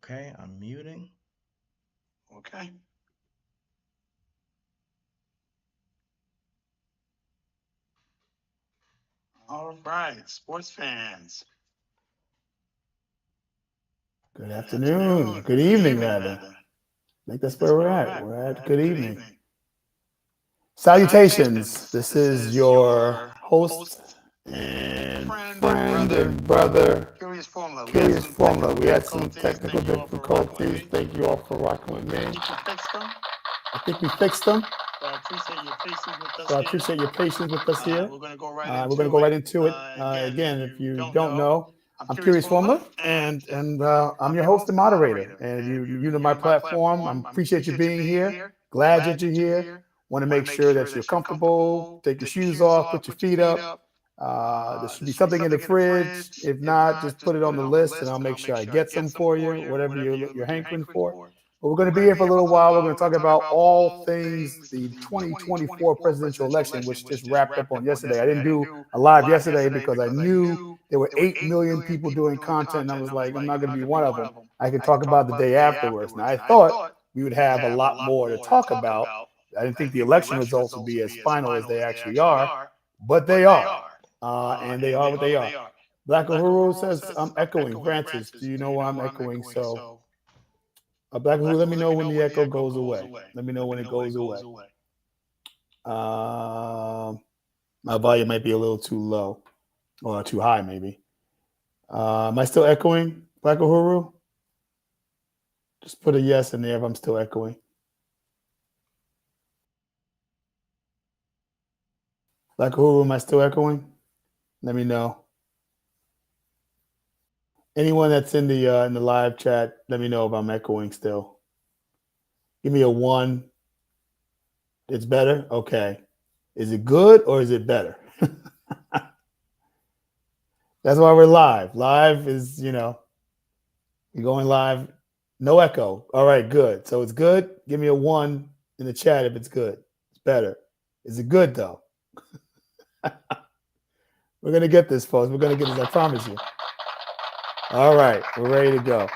Okay, I'm muting. Okay. All right, sports fans. Good Good afternoon. afternoon. Good Good evening, evening, rather. rather. I think I that's think where that's we're where we're at. at. We're We're at at good good evening. evening. Salutations. Salutations. This This is is your your host host and and friend brother, and brother, Curious Formula. We had Curious some Formula. technical We had some difficulties. technical Thank you all for rocking with difficulties. me. Thank you all for rocking with I me. think we fixed them. I think we fixed them. So I appreciate your patience with us So I here. appreciate your patience with us here. We're going to go right We're going to into go it. right into it. Again, if Again, if you you don't don't know, know, I'm I'm Curious Curious Formula, Formula, and and I'm I'm your your host host and and moderator. moderator. And if And if you're new to you're my new to my platform, I platform, I appreciate you appreciate you being being here. here. Glad that Glad you're that you're here. here. Want to Want to make make sure sure that you're that you're comfortable. comfortable. Take your Take your shoes shoes off, off, put your put your feet feet up. up. There should There be should be something in the something in the fridge. fridge. If If not, not, just put just it put on it the on the list, and list, I'll and make I'll sure make I sure I get get some some for for you, you, whatever whatever you're you're hankering hankering for. for. But we're But going we're to be going to here be for a here for a little little while. We're while. going We're to going talk to talk about about all all things things the the 2024 2024 presidential presidential election, which election, just which just wrapped up wrapped on up on yesterday. I yesterday. didn't I didn't do do a a live live yesterday yesterday because I because I knew knew there were there were 8 8 million million people people doing doing content. And I content. And was I was like, I'm like, not I'm going to not be going to be one of one them. of them. I can I can talk talk about the about the day day afterwards. Now, afterwards. I Now, I thought thought we would we would have a have a lot lot more to more to talk talk about. about. I didn't I think didn't the think the election election results would results be would as be as final as final they as they actually actually are, are, but they but they are. are. And they And are they what are they what are. they are. Black Black Uhuru Uhuru says, says, I'm I'm echoing. echoing. Francis, do Francis, you do know you why know I'm why I'm echoing? echoing? So, So, Black Uhuru, Black let me Uhuru, let know me when know the when the echo echo goes goes away. away. Let me know Let when me it know when goes it away. goes away. Um, my volume might be a little too low or too high, maybe. Am I still echoing, Black Uhuru? Just put a yes in there if I'm still echoing. Black Uhuru, am I still echoing? Let me know. Anyone that's in the live chat, let me know if I'm echoing still. Give me a one. It's better. Okay. Is it good or is it better? That's why we're live. Live is, you're going live. No echo. All right, good. So it's good. Give me a one in the chat if it's good. It's better. Is it good though? We're gonna get this, folks. We're gonna get this. I promise you. All right, we're ready to go.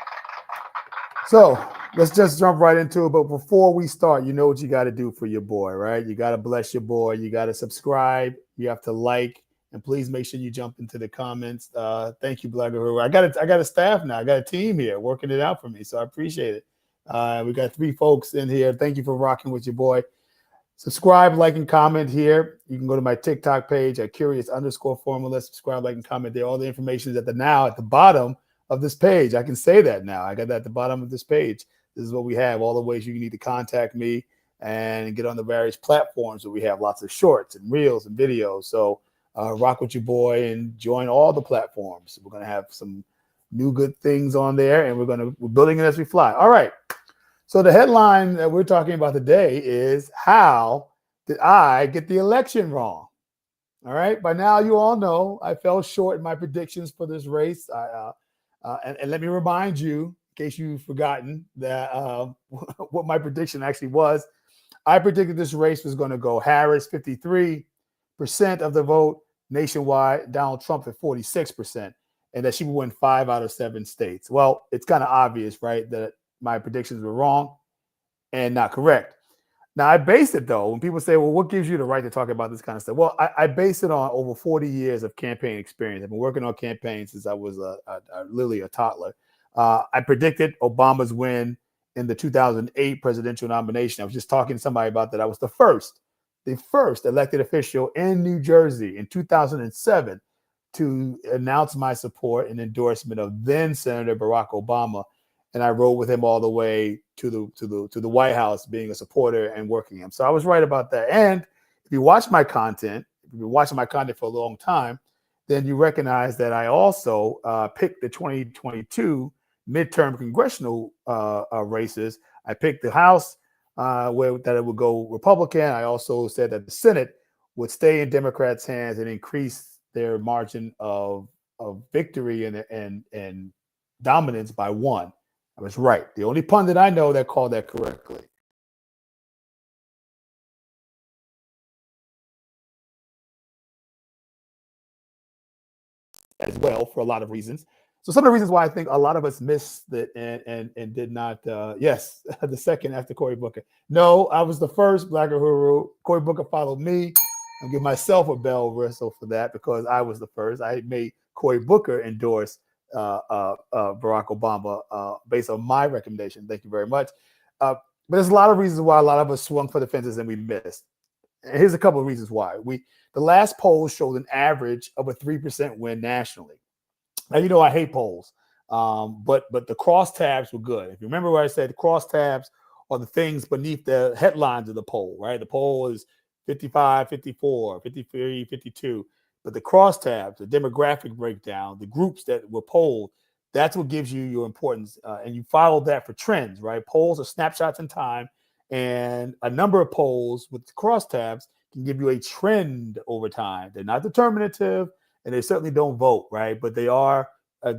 So let's just jump right into it. But before we start, you know what you got to do for your boy, right? You got to bless your boy. You got to subscribe. You have to like, and please make sure you jump into the comments. Thank you, Black Guru. I got a staff now. I got a team here working it out for me, so I appreciate it. We got 3 folks in here. Thank you for rocking with your boy. Subscribe, like, and comment here. You can go to my TikTok page at curious_formula. Subscribe, like, and comment there. All the information is at the bottom of this page. I can say that now. I got that at the bottom of this page. This is what we have. All the ways you need to contact me and get on the various platforms that we have. Lots of shorts and reels and videos. So rock with your boy and join all the platforms. We're gonna have some new good things on there, and we're building it as we fly. All right. So the headline that we're talking about today is how did I get the election wrong? All right. By now, you all know I fell short in my predictions for this race. And let me remind you, in case you've forgotten, that what my prediction actually was. I predicted this race was going to go Harris 53% of the vote nationwide, Donald Trump at 46%, and that she would win 5 out of 7 states. Well, it's kind of obvious, right, that my predictions were wrong and not correct. Now, I base it, though, when people say, well, what gives you the right to talk about this kind of stuff? Well, I base it on over 40 years of campaign experience. I've been working on campaigns since I was literally a toddler. I predicted Obama's win in the 2008 presidential nomination. I was just talking to somebody about that. I was the first elected official in New Jersey in 2007 to announce my support and endorsement of then Senator Barack Obama, and I rode with him all the way to the White House, being a supporter and working him. So I was right about that. And if you watch my content, if you've been watching my content for a long time, then you recognize that I also picked the 2022 midterm congressional races. I picked the House where that it would go Republican. I also said that the Senate would stay in Democrats' hands and increase their margin of victory and dominance by 1. I was right. The only pundit I know that called that correctly. As well, for a lot of reasons. So some of the reasons why I think a lot of us missed it and did not. Yes, the second after Cory Booker. No, I was the first Black Uhuru. Cory Booker followed me. I'll give myself a bell whistle for that because I was the first. I made Cory Booker endorse Barack Obama based on my recommendation. Thank you very much. But there's a lot of reasons why a lot of us swung for the fences and we missed. And here's a couple of reasons why. The last polls showed an average of a 3% win nationally. Now, I hate polls, but the crosstabs were good. If you remember what I said, the crosstabs are the things beneath the headlines of the poll, right? The poll is 55, 54, 53, 52. But the crosstabs, the demographic breakdown, the groups that were polled, that's what gives you your importance. And you follow that for trends, right? Polls are snapshots in time. And a number of polls with the crosstabs can give you a trend over time. They're not determinative. And they certainly don't vote, right? But they are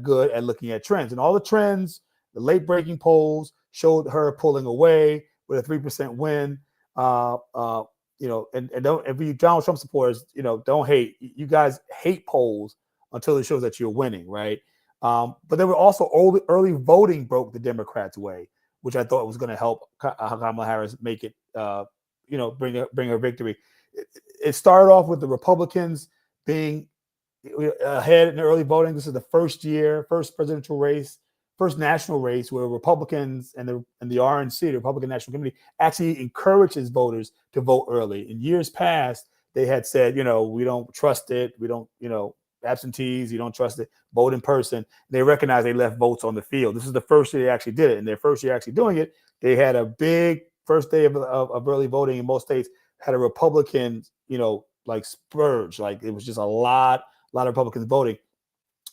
good at looking at trends. And all the trends, the late breaking polls showed her pulling away with a 3% win. And don't, if you Donald Trump supporters, don't hate. You guys hate polls until it shows that you're winning, right? But there were also early voting broke the Democrats' way, which I thought was going to help Kamala Harris make it, bring her victory. It started off with the Republicans being ahead in the early voting. This is the first presidential race, first national race where Republicans and the RNC, the Republican National Committee, actually encourages voters to vote early. In years past, they had said, we don't trust it. We don't, absentees, you don't trust it. Vote in person. They recognize they left votes on the field. This is the first year they actually did it. In their first year actually doing it, they had a big first day of early voting in most states, had a Republican, like spurge. Like it was just a lot of Republicans voting.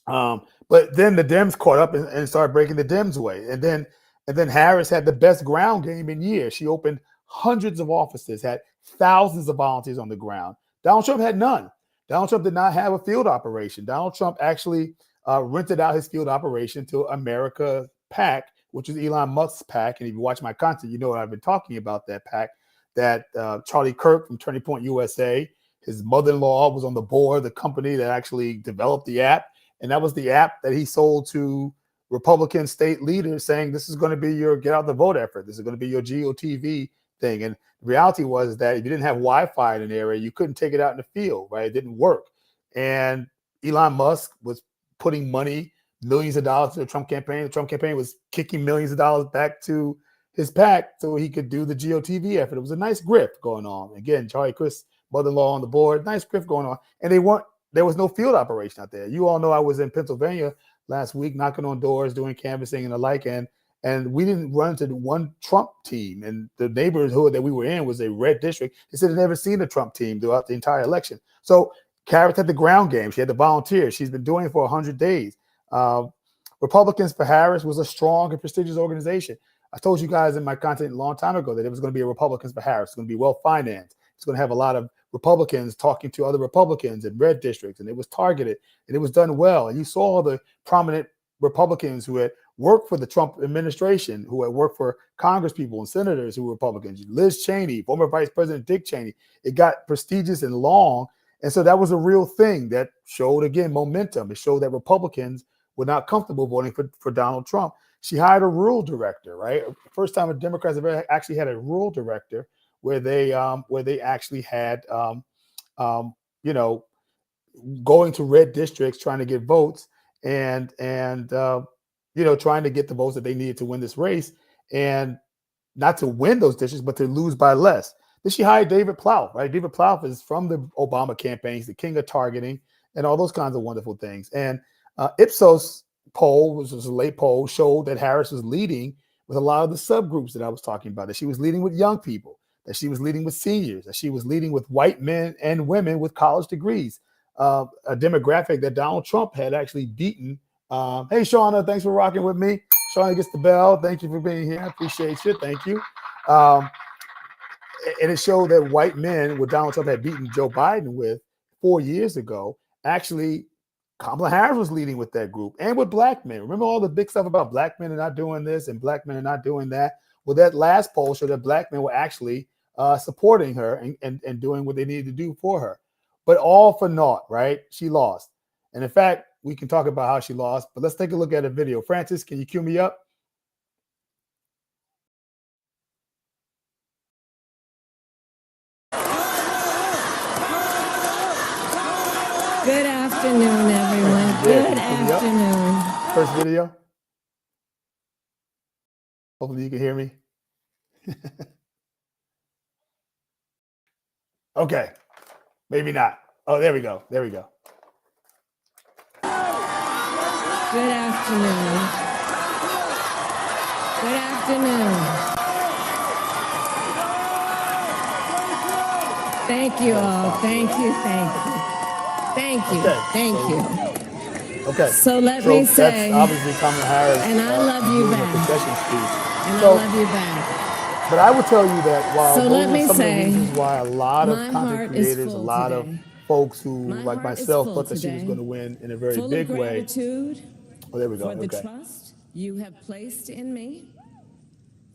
But then the Dems caught up and started breaking the Dems away. And then Harris had the best ground game in years. She opened hundreds of offices, had thousands of volunteers on the ground. Donald Trump had none. Donald Trump did not have a field operation. Donald Trump actually rented out his field operation to America PAC, which is Elon Musk's PAC. And if you watch my content, you know what I've been talking about that PAC, that Charlie Kirk from Turning Point USA, his mother-in-law was on the board of the company that actually developed the app. And that was the app that he sold to Republican state leaders saying, this is going to be your get out the vote effort. This is going to be your GOTV thing. And the reality was that if you didn't have Wi-Fi in an area, you couldn't take it out in the field, right? It didn't work. And Elon Musk was putting money, millions of dollars to the Trump campaign. The Trump campaign was kicking millions of dollars back to his PAC so he could do the GOTV effort. It was a nice grift going on. Again, Charlie Kirk's mother-in-law on the board, nice grift going on. And there was no field operation out there. You all know I was in Pennsylvania last week, knocking on doors, doing canvassing and the like, and we didn't run into one Trump team. And the neighborhood that we were in was a red district. They said they'd never seen a Trump team throughout the entire election. So Harris had the ground game. She had the volunteers. She's been doing it for 100 days. Republicans for Harris was a strong and prestigious organization. I told you guys in my content a long time ago that it was going to be a Republicans for Harris. It's going to be well-financed. It's going to have a lot of Republicans talking to other Republicans in red districts, and it was targeted, and it was done well. And you saw the prominent Republicans who had worked for the Trump administration, who had worked for Congress people and senators who were Republicans. Liz Cheney, former Vice President Dick Cheney. It got prestigious and long, and so that was a real thing that showed, again, momentum. It showed that Republicans were not comfortable voting for Donald Trump. She hired a rural director, right? First time a Democrats have ever actually had a rural director where they actually had, going to red districts, trying to get votes and trying to get the votes that they needed to win this race, and not to win those districts, but to lose by less. Then she hired David Plouffe, right? David Plouffe is from the Obama campaigns, the king of targeting and all those kinds of wonderful things. And Ipsos poll, which was a late poll, showed that Harris was leading with a lot of the subgroups that I was talking about, that she was leading with young people, that she was leading with seniors, that she was leading with white men and women with college degrees, a demographic that Donald Trump had actually beaten. Hey, Shauna, thanks for rocking with me. Shauna gets the bell. Thank you for being here. I appreciate you. Thank you. And it showed that white men, what Donald Trump had beaten Joe Biden with 4 years ago, actually Kamala Harris was leading with that group and with black men. Remember all the big stuff about black men are not doing this and black men are not doing that? Well, that last poll showed that black men were actually supporting her and doing what they needed to do for her. But all for naught, right? She lost. And in fact, we can talk about how she lost, but let's take a look at a video. Francis, can you cue me up? Good afternoon, everyone. Good afternoon. First video. Hopefully you can hear me. Okay. Maybe not. Oh, there we go. There we go. Good afternoon. Good afternoon. Thank you all. Thank you. Thank you. Thank you. Okay, Thank you. Okay. So let me say, that's obviously Kamala Harris. and I love you doing a back. concession speech. And So- I love you back. But I will tell you that while So those let are me some of the say, reasons why a lot of my content heart is creators, a full lot of today. folks who, My like heart is myself, full thought that she was today. going to win in a very Full big of way. gratitude Oh, there we go. for the Okay. trust you have placed in me,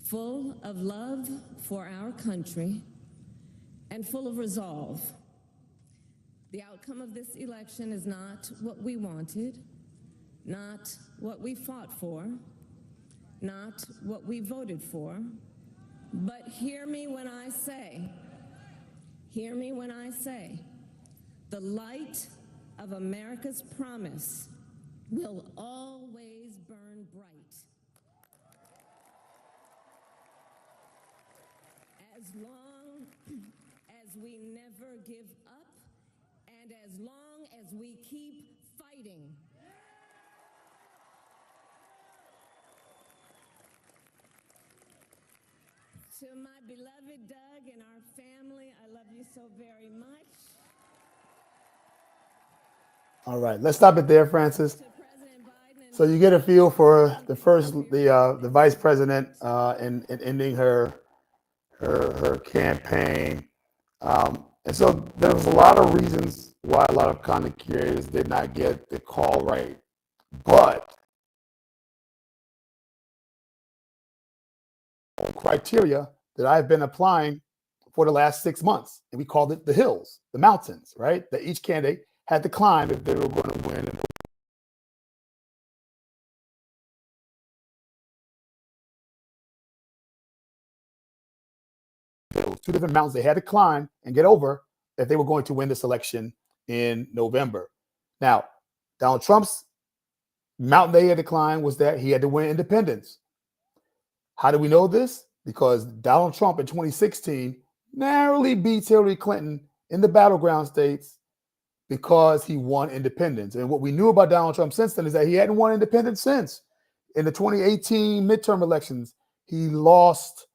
full of love for our country, and full of resolve. The outcome of this election is not what we wanted, not what we fought for, not what we voted for, but hear me when I say, the light of America's promise will always burn bright. As long as we never give up, and as long as we keep fighting. To my beloved Doug and our family, I love you so very much. All right. Let's stop it there, Francis. To President Biden and So you get a feel for the vice president in ending her campaign. And so there was a lot of reasons why a lot of content creators did not get the call right. But criteria that I've been applying for the last 6 months, and we called it the hills, the mountains, right? That each candidate had to climb if they were going to win. Two different mountains they had to climb and get over if they were going to win this election in November. Now, Donald Trump's mountain they had to climb was that he had to win independence. How do we know this? Because Donald Trump in 2016 narrowly beats Hillary Clinton in the battleground states because he won independence. And what we knew about Donald Trump since then is that he hadn't won independence since. In the 2018 midterm elections, he lost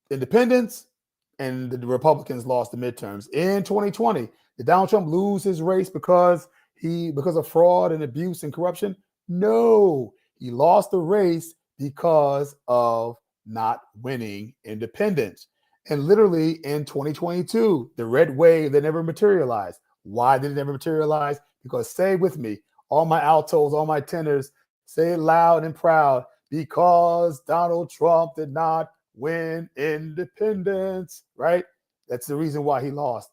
independence and the Republicans lost the midterms. In 2020, did Donald Trump lose his race because of fraud and abuse and corruption? No, he lost the race because of not winning independence. And literally in 2022, the red wave that never materialized. Why did it never materialize? Because say it with me, all my altos, all my tenors, say it loud and proud, because Donald Trump did not win independence, right? That's the reason why he lost.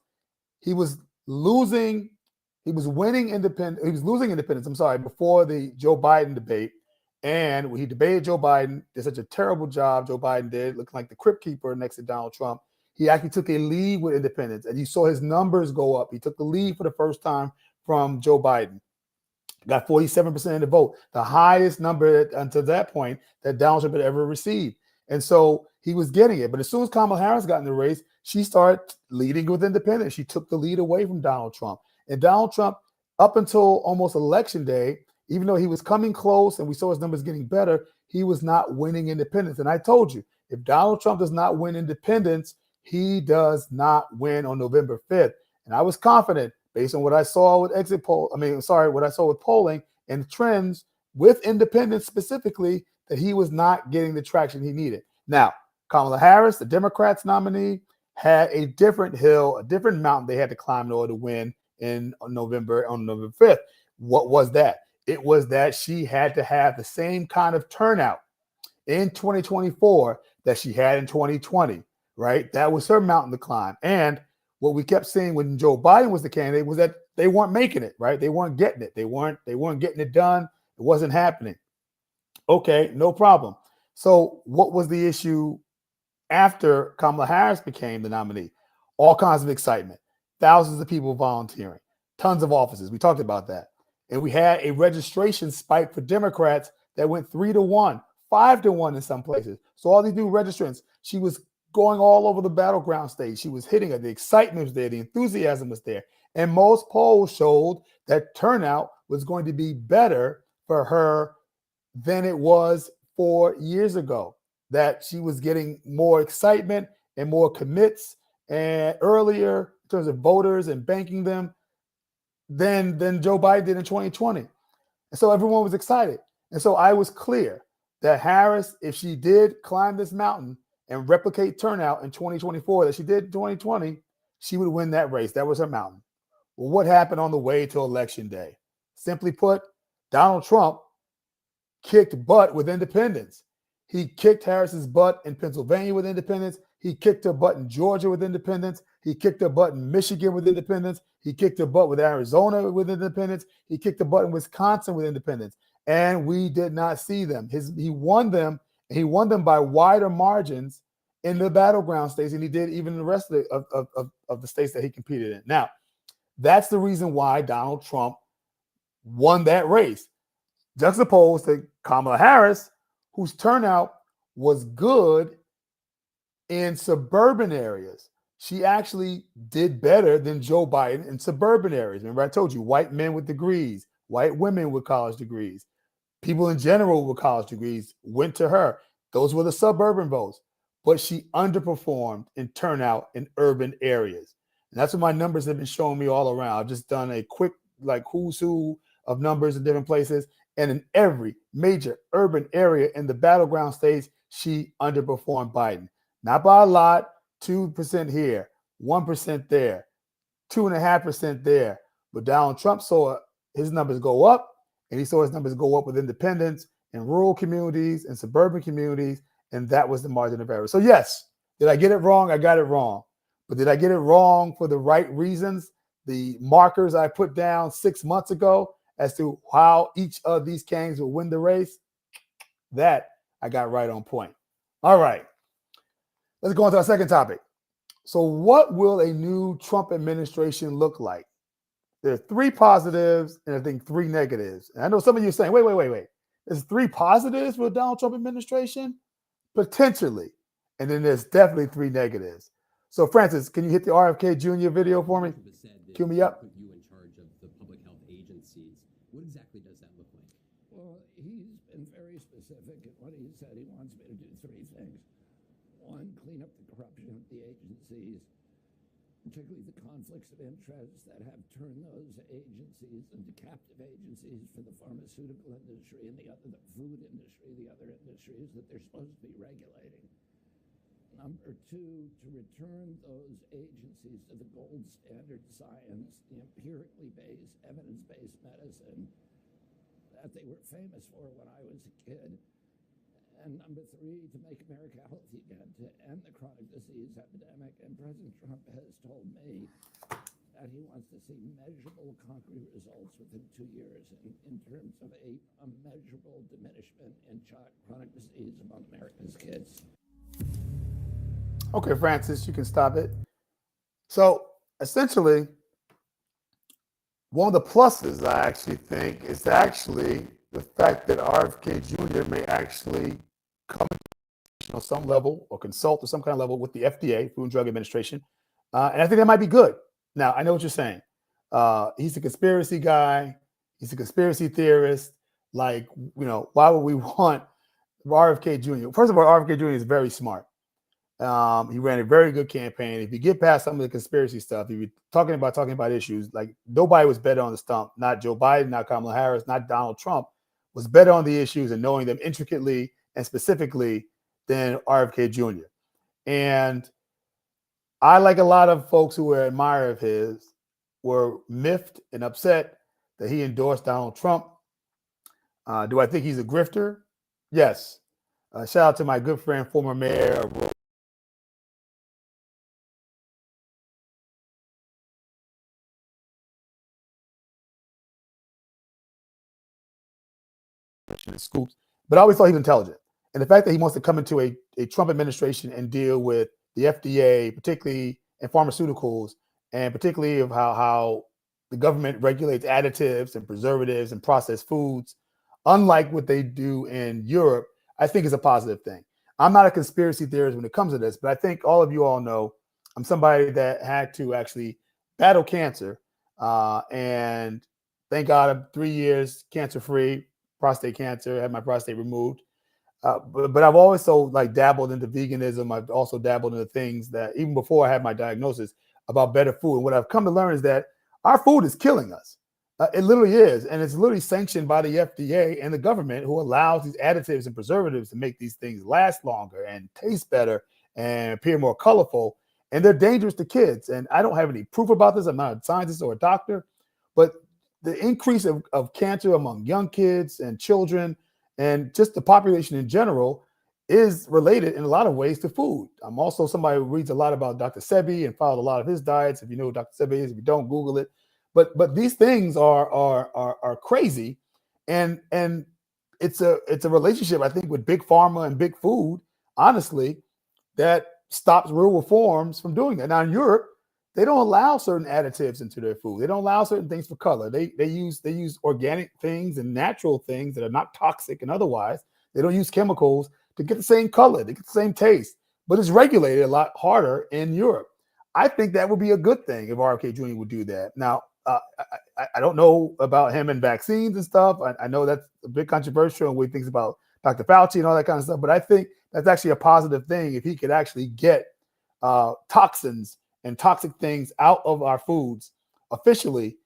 He was losing independence, before the Joe Biden debate. And when he debated Joe Biden, did such a terrible job Joe Biden did, looking like the crypt keeper next to Donald Trump. He actually took a lead with independence, and you saw his numbers go up. He took the lead for the first time from Joe Biden. Got 47% of the vote, the highest number until that point that Donald Trump had ever received. And so he was getting it. But as soon as Kamala Harris got in the race, she started leading with independence. She took the lead away from Donald Trump. And Donald Trump, up until almost election day, even though he was coming close and we saw his numbers getting better, he was not winning independence. And I told you, if Donald Trump does not win independence, he does not win on November 5th. And I was confident based on what I saw with what I saw with polling and trends with independents specifically, that he was not getting the traction he needed. Now, Kamala Harris, the Democrats nominee, had a different hill, a different mountain they had to climb in order to win on November 5th. What was that? It was that she had to have the same kind of turnout in 2024 that she had in 2020, right? That was her mountain to climb. And what we kept seeing when Joe Biden was the candidate was that they weren't making it, right? They weren't getting it. They weren't getting it done. It wasn't happening. Okay, no problem. So what was the issue after Kamala Harris became the nominee? All kinds of excitement, thousands of people volunteering, tons of offices. We talked about that. And we had a registration spike for Democrats that went 3-1, 5-1 in some places. So all these new registrants, she was going all over the battleground stage. She was hitting it. The excitement was there. The enthusiasm was there. And most polls showed that turnout was going to be better for her than it was 4 years ago, that she was getting more excitement and more commits and earlier in terms of voters and banking them than Joe Biden did in 2020. And so everyone was excited. And so I was clear that Harris, if she did climb this mountain and replicate turnout in 2024 that she did in 2020, she would win that race. That was her mountain. Well, what happened on the way to Election Day? Simply put, Donald Trump kicked butt with independents. He kicked Harris's butt in Pennsylvania with independents. He kicked her butt in Georgia with independents. He kicked her butt in Michigan with independents. He kicked her butt with Arizona with independents. He kicked her butt in Wisconsin with independents. And we did not see them. He won them. He won them by wider margins in the battleground states, and he did even in the rest of the states that he competed in. Now, that's the reason why Donald Trump won that race, juxtaposed to Kamala Harris, whose turnout was good in suburban areas. She actually did better than Joe Biden in suburban areas. Remember, I told you, white men with degrees, white women with college degrees, people in general with college degrees went to her. Those were the suburban votes. But she underperformed in turnout in urban areas. And that's what my numbers have been showing me all around. I've just done a quick, like, who's who of numbers in different places. And in every major urban area in the battleground states, she underperformed Biden. Not by a lot, 2% here, 1% there, 2.5% there. But Donald Trump saw his numbers go up, and he saw his numbers go up with independents in rural communities and suburban communities, and that was the margin of error. So yes, did I get it wrong? I got it wrong. But did I get it wrong for the right reasons? The markers I put down 6 months ago as to how each of these kings will win the race, that I got right on point. All right, let's go on to our second topic. So what will a new Trump administration look like? There are 3 positives and I think 3 negatives. And I know some of you are saying, wait. There's 3 positives for a Donald Trump administration? Potentially. And then there's definitely 3 negatives. So Francis, can you hit the RFK Jr. video for me? Cue me up. Put you in charge of the public health agencies. What exactly does that look like? Well, he's been very specific in what he said. He wants me to do 3 things. 1, clean up the corruption of the agencies, particularly the conflicts of interest that have turned those agencies into captive agencies for the pharmaceutical industry and the food industry, the other industries that they're supposed to be regulating. Number 2, to return those agencies to the gold standard science, the empirically based, evidence-based medicine that they were famous for when I was a kid. And number 3, to make America healthy again, to end the chronic disease epidemic. And President Trump has told me that he wants to see measurable, concrete results within 2 years in terms of a measurable diminishment in chronic disease among America's kids. Okay, Francis, you can stop it. So essentially, one of the pluses I actually think is actually the fact that RFK Jr. may actually come on some level or consult to some kind of level with the FDA, Food and Drug Administration. And I think that might be good. Now, I know what you're saying. He's a conspiracy guy. He's a conspiracy theorist. Like, why would we want RFK Jr.? First of all, RFK Jr. is very smart. He ran a very good campaign. If you get past some of the conspiracy stuff, if you're talking about issues, like nobody was better on the stump. Not Joe Biden, not Kamala Harris, not Donald Trump was better on the issues and knowing them intricately and specifically than RFK Jr. And I, like a lot of folks who were admirers of his, were miffed and upset that he endorsed Donald Trump. Do I think he's a grifter? Yes. Shout out to my good friend, former mayor of scoops, but I always thought he was intelligent. And the fact that he wants to come into a Trump administration and deal with the FDA, particularly in pharmaceuticals, and particularly of how the government regulates additives and preservatives and processed foods, unlike what they do in Europe, I think is a positive thing. I'm not a conspiracy theorist when it comes to this, but I think all of you all know I'm somebody that had to actually battle cancer. And thank God I'm 3 years cancer-free, prostate cancer, had my prostate removed. But I've always like dabbled into veganism. I've also dabbled into things that even before I had my diagnosis about better food. And what I've come to learn is that our food is killing us. It literally is. And it's literally sanctioned by the FDA and the government, who allows these additives and preservatives to make these things last longer and taste better and appear more colorful. And they're dangerous to kids. And I don't have any proof about this. I'm not a scientist or a doctor, but the increase of cancer among young kids and children and just the population in general is related in a lot of ways to food. I'm also somebody who reads a lot about Dr. Sebi and followed a lot of his diets. If you know who Dr. Sebi is, if you don't, Google it. But these things are crazy, and it's a relationship, I think, with big pharma and big food, honestly, that stops real reforms from doing that. Now in Europe, they don't allow certain additives into their food. They don't allow certain things for color. They use organic things and natural things that are not toxic and otherwise. They don't use chemicals to get the same color, to get the same taste, but it's regulated a lot harder in Europe. I think that would be a good thing if RFK Jr. would do that. Now, I don't know about him and vaccines and stuff. I know that's a bit controversial and what he thinks about Dr. Fauci and all that kind of stuff, but I think that's actually a positive thing if he could actually get toxins and toxic things out of our foods officially.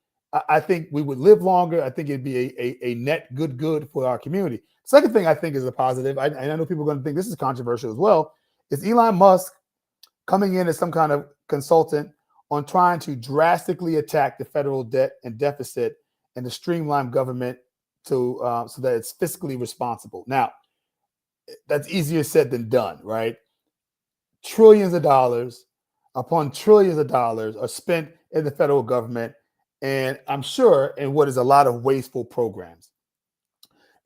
I think we would live longer. I think it'd be a net good for our community. Second thing I think is a positive, and I know people are going to think this is controversial as well, is Elon Musk coming in as some kind of consultant on trying to drastically attack the federal debt and deficit and the streamline government to so that it's fiscally responsible. Now, that's easier said than done, right? Trillions of dollars upon trillions of dollars are spent in the federal government, and I'm sure in what is a lot of wasteful programs.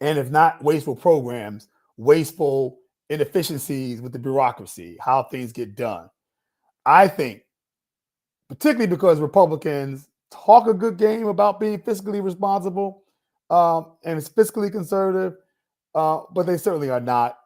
And if not wasteful programs, wasteful inefficiencies with the bureaucracy, how things get done. I think, particularly because Republicans talk a good game about being fiscally responsible and it's fiscally conservative, but they certainly are not.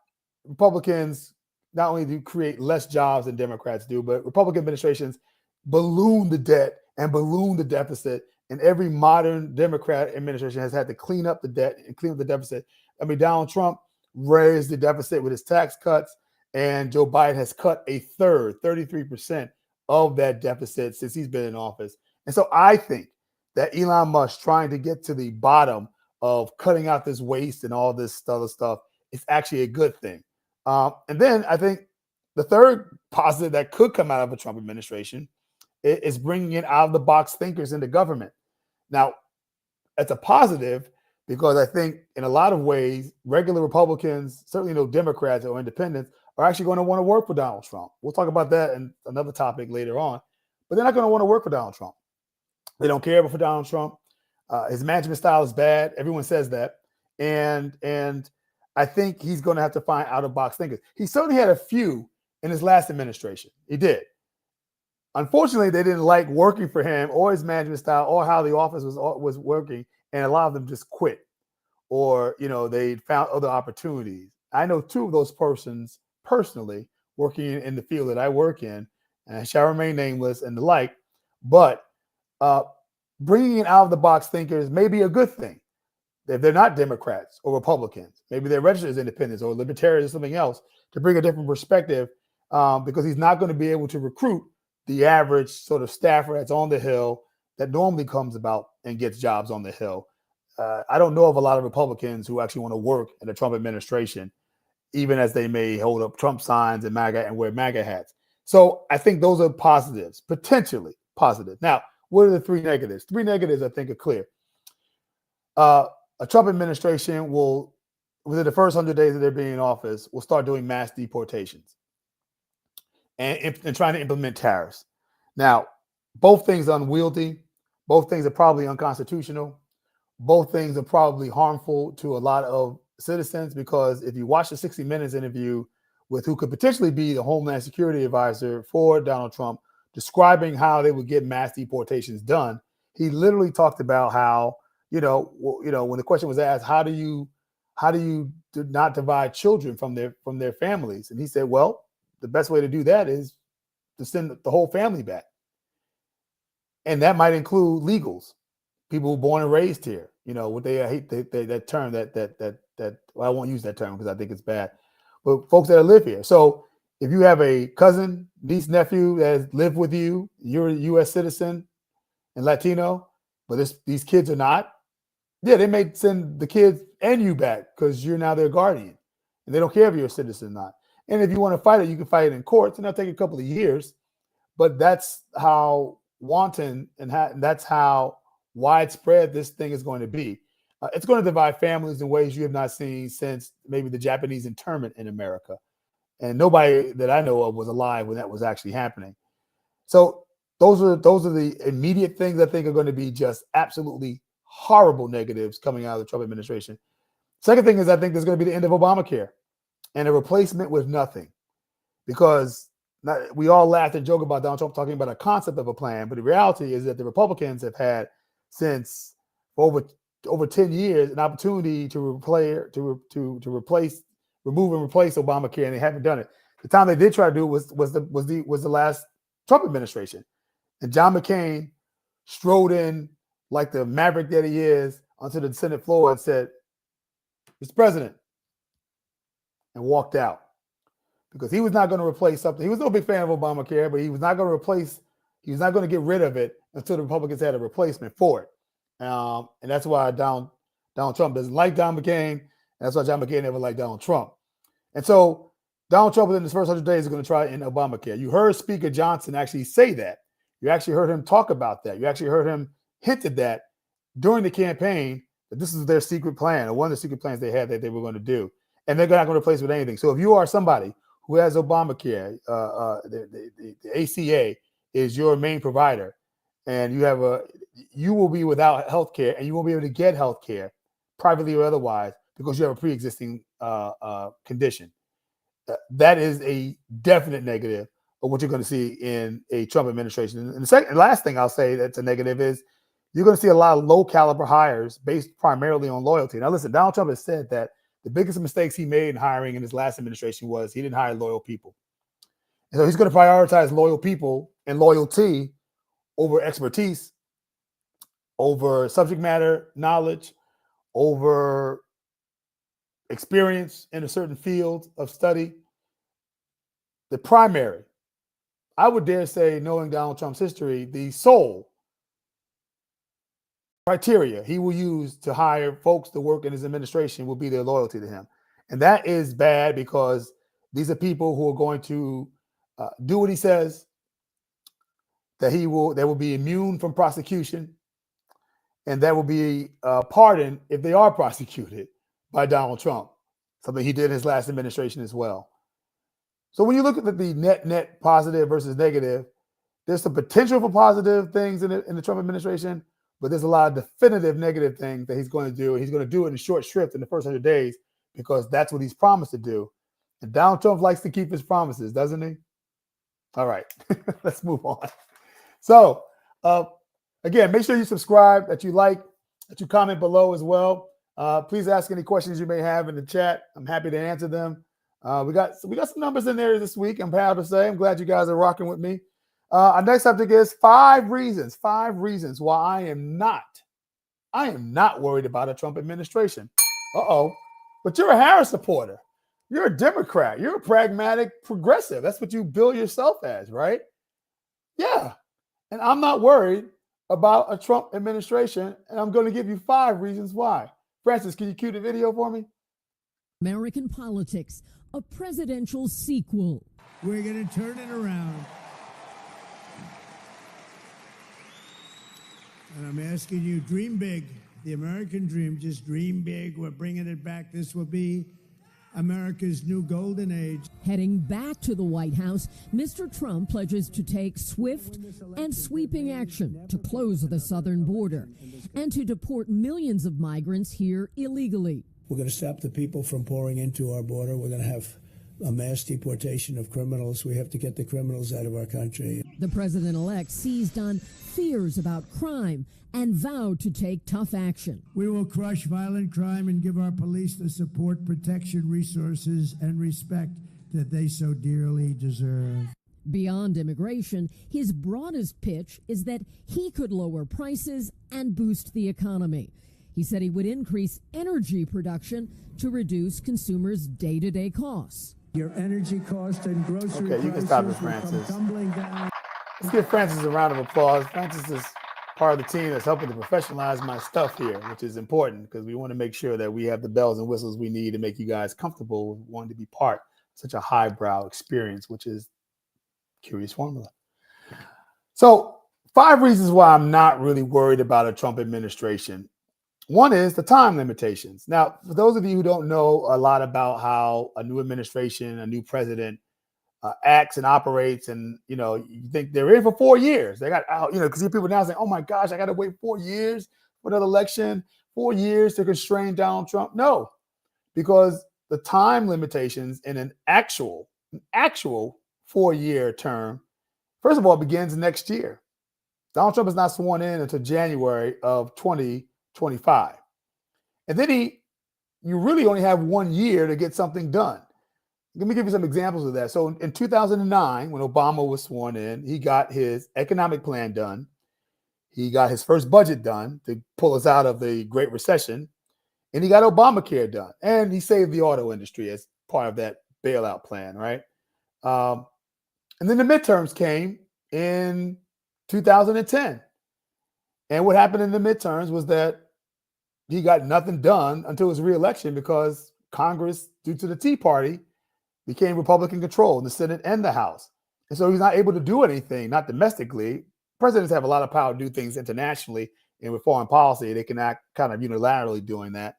Republicans not only do create less jobs than Democrats do, but Republican administrations balloon the debt and balloon the deficit. And every modern Democrat administration has had to clean up the debt and clean up the deficit. I mean, Donald Trump raised the deficit with his tax cuts, and Joe Biden has cut a third, 33% of that deficit since he's been in office. And so I think that Elon Musk trying to get to the bottom of cutting out this waste and all this other stuff is actually a good thing. And then I think the third positive that could come out of a Trump administration is bringing in out-of-the-box thinkers into government. Now, that's a positive because I think in a lot of ways, regular Republicans, certainly no Democrats or independents, are actually going to want to work for Donald Trump. We'll talk about that in another topic later on, but they're not going to want to work for Donald Trump. They don't care for Donald Trump. His management style is bad. Everyone says that. And I think he's going to have to find out-of-box thinkers. He certainly had a few in his last administration. He did. Unfortunately, they didn't like working for him or his management style or how the office was working, and a lot of them just quit or, they found other opportunities. I know two of those persons personally working in the field that I work in, and I shall remain nameless and the like, but bringing in out-of-the-box thinkers may be a good thing. If they're not Democrats or Republicans, maybe they're registered as independents or libertarians or something else, to bring a different perspective, because he's not going to be able to recruit the average sort of staffer that's on the Hill that normally comes about and gets jobs on the Hill. I don't know of a lot of Republicans who actually want to work in the Trump administration, even as they may hold up Trump signs and MAGA and wear MAGA hats. So I think those are positives, potentially positive. Now, what are the three negatives? Three negatives I think are clear. A Trump administration will, within the first 100 days of their being in office, will start doing mass deportations and trying to implement tariffs. Now, both things are unwieldy. Both things are probably unconstitutional. Both things are probably harmful to a lot of citizens, because if you watch the 60 Minutes interview with who could potentially be the Homeland Security advisor for Donald Trump, describing how they would get mass deportations done, he literally talked about how, when the question was asked, how do you not divide children from their families? And he said, well, the best way to do that is to send the whole family back. And that might include legals, people who were born and raised here. What I hate that term well, I won't use that term because I think it's bad. But folks that live here. So if you have a cousin, niece, nephew that has lived with you, you're a U.S. citizen and Latino, but these kids are not. Yeah, they may send the kids and you back because you're now their guardian, and they don't care if you're a citizen or not. And if you want to fight it, you can fight it in courts, and that'll take a couple of years. But that's how wanton and that's how widespread this thing is going to be. It's going to divide families in ways you have not seen since maybe the Japanese internment in America. And nobody that I know of was alive when that was actually happening. So those are the immediate things I think are going to be just absolutely horrible negatives coming out of the Trump administration. Second thing is I think there's going to be the end of Obamacare and a replacement with nothing, because we all laughed and joke about Donald Trump talking about a concept of a plan, but the reality is that the Republicans have had since over 10 years an opportunity to remove and replace Obamacare, and they haven't done it. The time they did try to do it was the last Trump administration, and John McCain strode in like the maverick that he is onto the Senate floor and said, "Mr. President," and walked out, because he was not going to replace something. He was no big fan of Obamacare, but he was not going to get rid of it until the Republicans had a replacement for it. And that's why Donald Trump doesn't like John McCain. And that's why John McCain never liked Donald Trump. And so Donald Trump within his first 100 days is going to try to end Obamacare. You heard Speaker Johnson actually say that. You actually heard him talk about that. You actually heard him hinted that during the campaign that this is their secret plan, or one of the secret plans they had that they were going to do. And they're not going to replace it with anything. So if you are somebody who has Obamacare, the ACA is your main provider, and you will be without health care, and you won't be able to get health care, privately or otherwise, because you have a pre-existing condition. That is a definite negative of what you're going to see in a Trump administration. And the last thing I'll say that's a negative is you're going to see a lot of low caliber hires based primarily on loyalty. Now, listen, Donald Trump has said that the biggest mistakes he made in hiring in his last administration was he didn't hire loyal people. And so he's going to prioritize loyal people and loyalty over expertise, over subject matter knowledge, over experience in a certain field of study. The primary, I would dare say, knowing Donald Trump's history, the sole criteria he will use to hire folks to work in his administration will be their loyalty to him. And that is bad, because these are people who are going to do what he says, that they will be immune from prosecution, and that will be pardoned if they are prosecuted by Donald Trump, something he did in his last administration as well. So when you look at the net positive versus negative, there's some potential for positive things in the Trump administration, but there's a lot of definitive negative things that he's going to do. And he's going to do it in short shrift in the first 100 days, because that's what he's promised to do. And Donald Trump likes to keep his promises, doesn't he? All right, let's move on. So again, make sure you subscribe, that you like, that you comment below as well. Please ask any questions you may have in the chat. I'm happy to answer them. We got some numbers in there this week, I'm proud to say. I'm glad you guys are rocking with me. Our next subject is 5 reasons why I am not worried about a Trump administration. But you're a Harris supporter. You're a Democrat. You're a pragmatic progressive. That's what you bill yourself as, right? Yeah. And I'm not worried about a Trump administration, and I'm going to give you 5 reasons why. Francis, can you cue the video for me? American Politics, a presidential sequel. We're going to turn it around. And I'm asking you, dream big. The American dream, just dream big. We're bringing it back. This will be America's new golden age. Heading back to the White House, Mr. Trump pledges to take swift and sweeping action to close the southern border and to deport millions of migrants here illegally. We're going to stop the people from pouring into our border. We're going to have a mass deportation of criminals. We have to get the criminals out of our country. The president-elect seized on fears about crime and vowed to take tough action. We will crush violent crime and give our police the support, protection, resources, and respect that they so dearly deserve. Beyond immigration, his broadest pitch is that he could lower prices and boost the economy. He said he would increase energy production to reduce consumers' day-to-day costs. Your energy cost and grocery Okay, you can stop it, prices will come Francis. tumbling down. Let's give Francis a round of applause. Francis is part of the team that's helping to professionalize my stuff here, which is important because we want to make sure that we have the bells and whistles we need to make you guys comfortable with wanting to be part of such a highbrow experience, which is Curious Formula. So 5 reasons why I'm not really worried about a Trump administration. One is the time limitations. Now, for those of you who don't know a lot about how a new administration, a new president acts and operates, and you think they're in for 4 years. They got out, because people now saying, "Oh my gosh, I got to wait 4 years for another election, 4 years to constrain Donald Trump." No, because the time limitations in an actual 4-year term, first of all, begins next year. Donald Trump is not sworn in until January of 2025. And then you really only have 1 year to get something done. Let me give you some examples of that. So in 2009, when Obama was sworn in, he got his economic plan done. He got his first budget done to pull us out of the Great Recession. And he got Obamacare done. And he saved the auto industry as part of that bailout plan, right? And then the midterms came in 2010. And what happened in the midterms was that he got nothing done until his reelection because Congress, due to the Tea Party, became Republican control in the Senate and the House. And so he's not able to do anything, not domestically. Presidents have a lot of power to do things internationally, and with foreign policy, they can act kind of unilaterally doing that.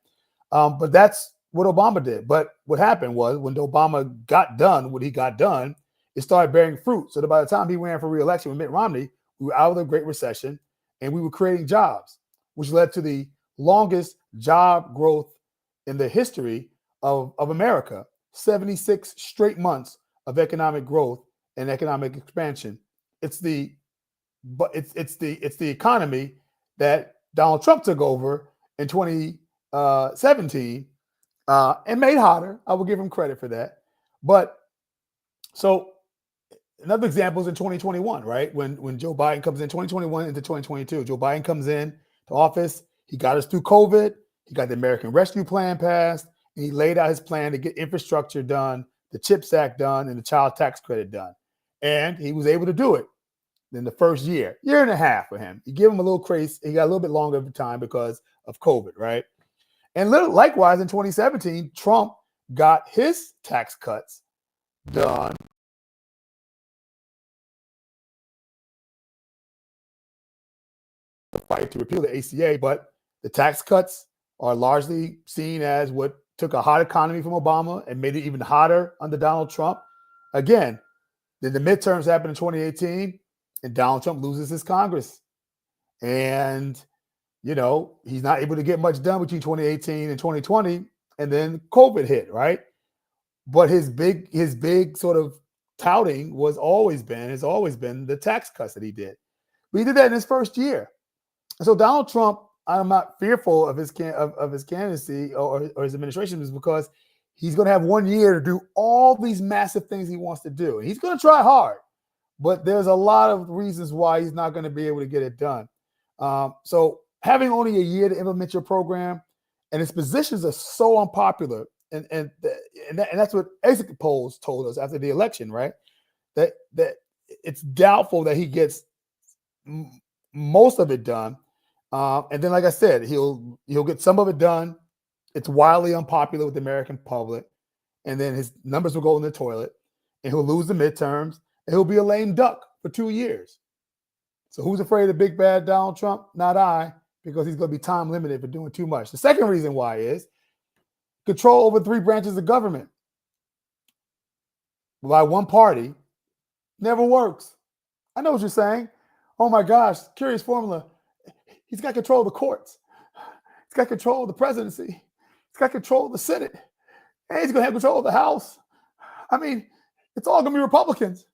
But that's what Obama did. But what happened was when Obama got done what he got done, it started bearing fruit. So that by the time he ran for re-election with Mitt Romney, we were out of the Great Recession and we were creating jobs, which led to the longest job growth in the history of America. 76 straight months of economic growth and economic expansion. It's the economy that Donald Trump took over in 2017 and made hotter. I will give him credit for that. But so another example is in 2021, right? When Joe Biden comes in 2021 into 2022, Joe Biden comes in to office. He got us through COVID. He got the American Rescue Plan passed. And he laid out his plan to get infrastructure done, the CHIPS Act done, and the child tax credit done. And he was able to do it in the first year and a half for him. You give him a little crazy. He got a little bit longer of time because of COVID, right? And likewise, in 2017, Trump got his tax cuts done. The fight to repeal the ACA, but the tax cuts are largely seen as what took a hot economy from Obama and made it even hotter under Donald Trump. Again, then the midterms happened in 2018 and Donald Trump loses his Congress. And, he's not able to get much done between 2018 and 2020. And then COVID hit, right? But his big sort of touting has always been the tax cuts that he did. But he did that in his first year. And so Donald Trump, I'm not fearful of his candidacy or his administration, is because he's going to have 1 year to do all these massive things he wants to do. And he's going to try hard, but there's a lot of reasons why he's not going to be able to get it done. So having only a year to implement your program, and his positions are so unpopular, and that's what exit polls told us after the election, right? That it's doubtful that he gets most of it done. And then, like I said, he'll get some of it done. It's wildly unpopular with the American public. And then his numbers will go in the toilet and he'll lose the midterms and he'll be a lame duck for 2 years. So who's afraid of big bad Donald Trump? Not I, because he's going to be time limited for doing too much. The second reason why is control over 3 branches of government by one party never works. I know what you're saying. Oh my gosh, Curious Formula. He's got control of the courts. He's got control of the presidency. He's got control of the Senate. And he's going to have control of the House. I mean, it's all going to be Republicans.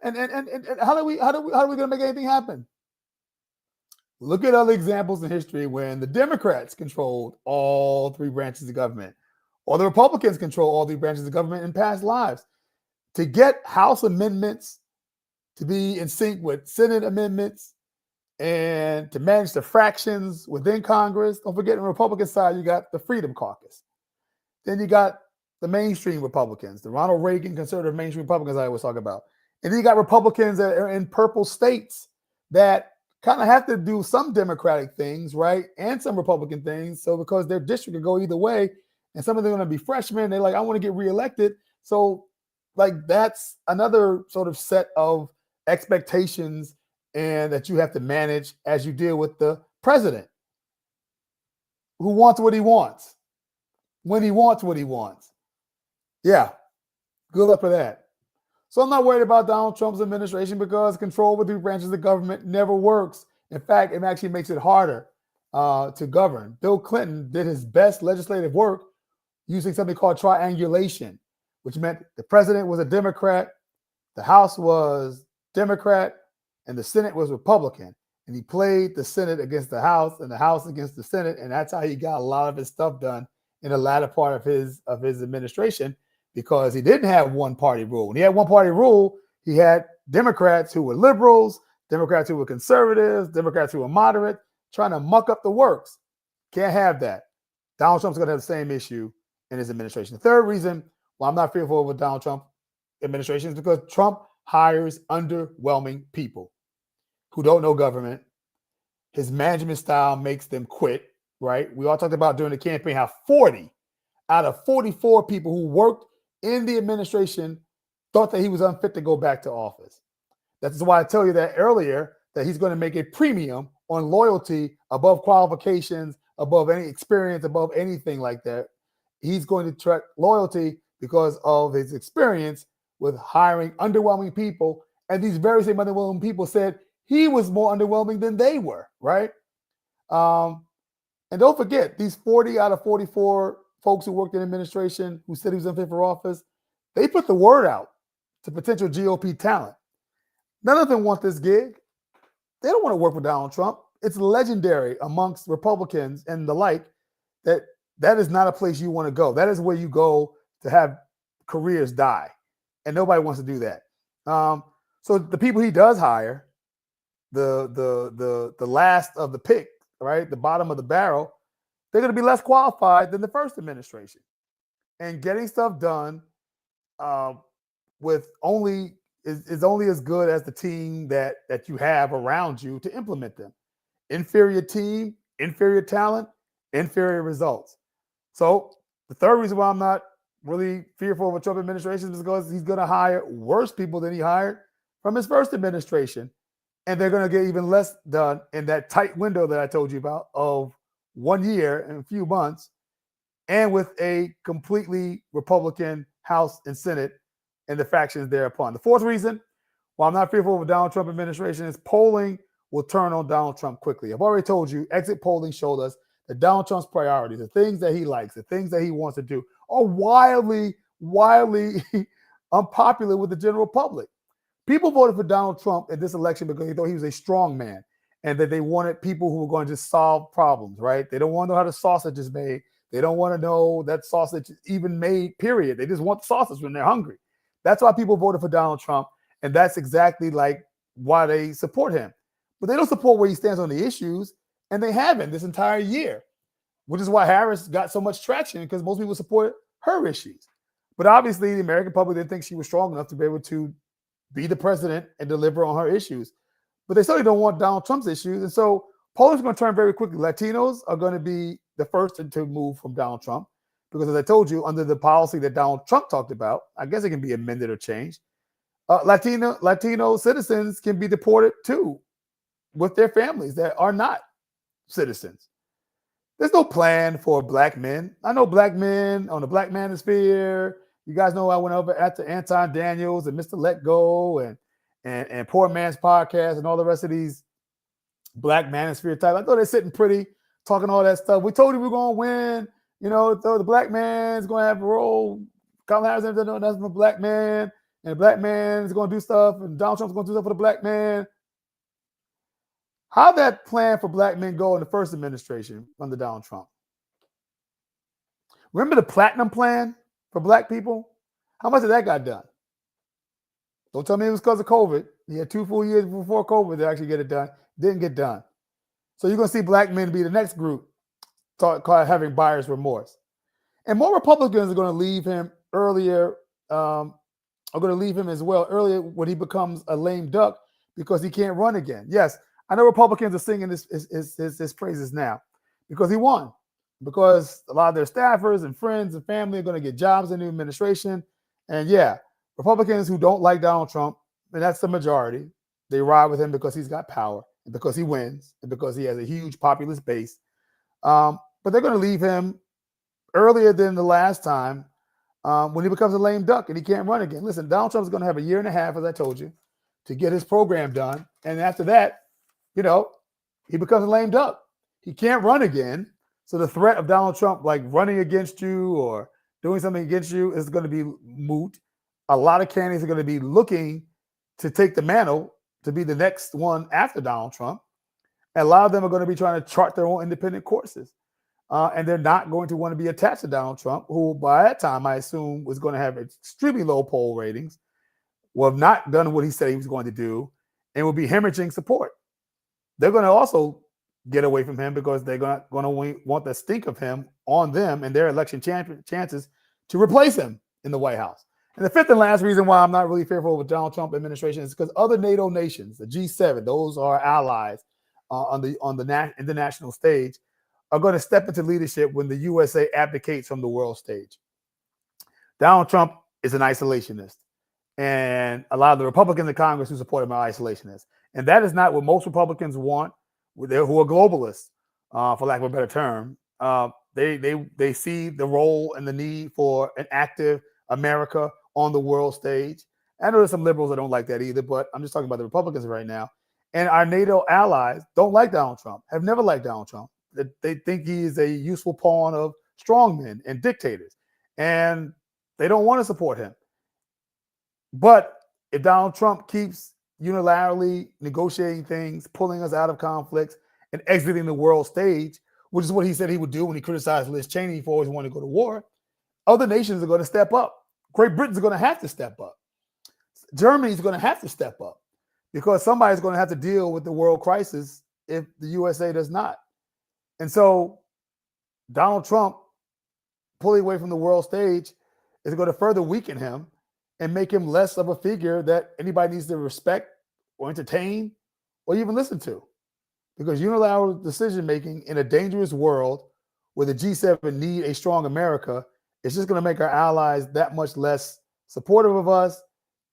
And how are we going to make anything happen? Look at other examples in history when the Democrats controlled all three branches of government, or the Republicans control all three branches of government in past lives. To get House amendments to be in sync with Senate amendments and to manage the fractions within Congress. Don't forget, on the Republican side, you got the Freedom Caucus. Then you got the mainstream Republicans, the Ronald Reagan conservative mainstream Republicans I always talk about. And then you got Republicans that are in purple states that kind of have to do some Democratic things, right? And some Republican things. So because their district can go either way, and some of them are going to be freshmen, they're like, I want to get reelected. So like that's another sort of set of expectations and that you have to manage as you deal with the president who wants what he wants, when he wants what he wants. Yeah, good luck for that. So I'm not worried about Donald Trump's administration because control with three branches of government never works. In fact, it actually makes it harder to govern. Bill Clinton did his best legislative work using something called triangulation, which meant the president was a Democrat, the House was Democrat, and the Senate was Republican. And he played the Senate against the House and the House against the Senate. And that's how he got a lot of his stuff done in the latter part of his administration, because he didn't have one party rule. When he had one party rule, he had Democrats who were liberals, Democrats who were conservatives, Democrats who were moderate, trying to muck up the works. Can't have that. Donald Trump's going to have the same issue in his administration. The third reason why I'm not fearful of a Donald Trump administration is because Trump hires underwhelming people who don't know government. His management style makes them quit, right? We all talked about during the campaign how 40 out of 44 people who worked in the administration thought that he was unfit to go back to office. That's why I tell you that earlier, that he's going to make a premium on loyalty above qualifications, above any experience, above anything like that. He's going to track loyalty because of his experience with hiring underwhelming people. And these very same underwhelming people said he was more underwhelming than they were, right? And don't forget, these 40 out of 44 folks who worked in administration who said he was unfit for office, they put the word out to potential GOP talent. None of them want this gig. They don't want to work with Donald Trump. It's legendary amongst Republicans and the like that is not a place you want to go. That is where you go to have careers die. And nobody wants to do that. So the people he does hire, the last of the pick, right, the bottom of the barrel, they're going to be less qualified than the first administration. And getting stuff done with only is only as good as the team that you have around you to implement them. Inferior team, inferior talent, inferior results. So the third reason why I'm not really fearful of a Trump administration is because he's going to hire worse people than he hired from his first administration. And they're going to get even less done in that tight window that I told you about of 1 year and a few months, and with a completely Republican House and Senate and the factions thereupon. The fourth reason why I'm not fearful of a Donald Trump administration is polling will turn on Donald Trump quickly. I've already told you, exit polling showed us that Donald Trump's priorities, the things that he likes, the things that he wants to do, are wildly unpopular with the general public. People voted for Donald Trump in this election because they thought he was a strong man and that they wanted people who were going to just solve problems, right? They don't want to know how the sausage is made. They don't want to know that sausage is even made, period. They just want the sausage when they're hungry. That's why people voted for Donald Trump, and that's exactly like why they support him. But they don't support where he stands on the issues, and they haven't this entire year, which is why Harris got so much traction, because most people support her issues. But obviously, the American public didn't think she was strong enough to be able to be the president and deliver on her issues. But they certainly don't want Donald Trump's issues. And so polling is going to turn very quickly. Latinos are going to be the first to move from Donald Trump because, as I told you, under the policy that Donald Trump talked about, I guess it can be amended or changed. Latino citizens can be deported too with their families that are not citizens. There's no plan for black men. I know black men on the Black Manosphere. You guys know I went over after Anton Daniels and Mr. Let Go and Poor Man's Podcast and all the rest of these Black Manosphere type. I thought they're sitting pretty, talking all that stuff. We told you we were going to win. You know, the black man's going to have a role. Kamala Harris doesn't know nothing for black man, and the black man is going to do stuff, and Donald Trump's going to do stuff for the black man. How'd that plan for black men go in the first administration under Donald Trump? Remember the platinum plan for black people? How much of that got done? Don't tell me it was because of COVID. He had 2 full years before COVID to actually get it done. Didn't get done. So you're going to see black men be the next group having buyer's remorse. And more Republicans are going to leave him earlier, are going to leave him as well earlier when he becomes a lame duck because he can't run again. Yes, I know Republicans are singing his praises now because he won, because a lot of their staffers and friends and family are going to get jobs in the administration. And yeah, Republicans who don't like Donald Trump, and that's the majority, they ride with him because he's got power and because he wins and because he has a huge populist base. But they're going to leave him earlier than the last time when he becomes a lame duck and he can't run again. Listen, Donald Trump is going to have 1.5 years, as I told you, to get his program done. And after that, you know, he becomes a lame duck. He can't run again. So the threat of Donald Trump, like running against you or doing something against you, is going to be moot. A lot of candidates are going to be looking to take the mantle to be the next one after Donald Trump. And a lot of them are going to be trying to chart their own independent courses. And they're not going to want to be attached to Donald Trump, who by that time, I assume, was going to have extremely low poll ratings, will have not done what he said he was going to do, and will be hemorrhaging support. They're going to also get away from him because they're going to want the stink of him on them and their election chances to replace him in the White House. And the fifth and last reason why I'm not really fearful of the Donald Trump administration is because other NATO nations, the G7, those are allies on the international stage, are going to step into leadership when the USA abdicates from the world stage. Donald Trump is an isolationist, and a lot of the Republicans in Congress who support him are isolationists. And that is not what most Republicans want, who are globalists, for lack of a better term. They see the role and the need for an active America on the world stage. I know there's some liberals that don't like that either, but I'm just talking about the Republicans right now. And our NATO allies don't like Donald Trump, have never liked Donald Trump. They think he is a useful pawn of strongmen and dictators, and they don't want to support him. But if Donald Trump keeps unilaterally negotiating things, pulling us out of conflicts, and exiting the world stage, which is what he said he would do when he criticized Liz Cheney for always wanting to go to war, other nations are going to step up. Great Britain's going to have to step up. Germany's going to have to step up because somebody's going to have to deal with the world crisis if the USA does not. And so Donald Trump pulling away from the world stage is going to further weaken him and make him less of a figure that anybody needs to respect or entertain or even listen to. Because unilateral decision-making in a dangerous world where the G7 need a strong America is just going to make our allies that much less supportive of us,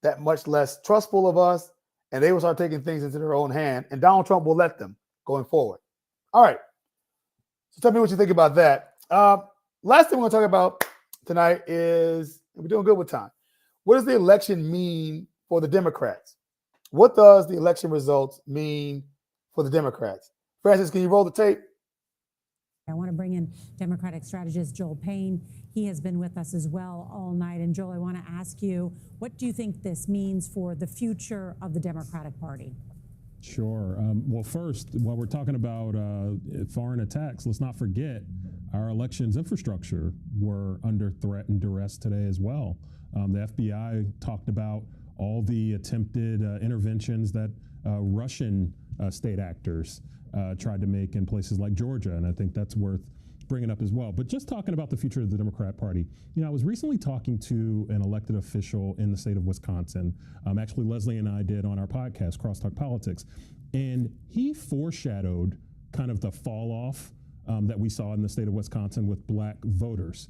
that much less trustful of us, and they will start taking things into their own hand, and Donald Trump will let them going forward. All right. So tell me what you think about that. Last thing we're going to talk about tonight is, we're doing good with time, what does the election mean for the Democrats? What does the election results mean for the Democrats? Francis, can you roll the tape? I want to bring in Democratic strategist Joel Payne. He has been with us as well all night. And Joel, I want to ask you, what do you think this means for the future of the Democratic Party? Sure. Well, first, while we're talking about foreign attacks, let's not forget our elections infrastructure were under threat and duress today as well. The FBI talked about all the attempted interventions that Russian state actors tried to make in places like Georgia, and I think that's worth bringing up as well. But just talking about the future of the Democrat Party, you know, I was recently talking to an elected official in the state of Wisconsin. Actually, Leslie and I did on our podcast, Crosstalk Politics, and he foreshadowed kind of the fall off that we saw in the state of Wisconsin with black voters.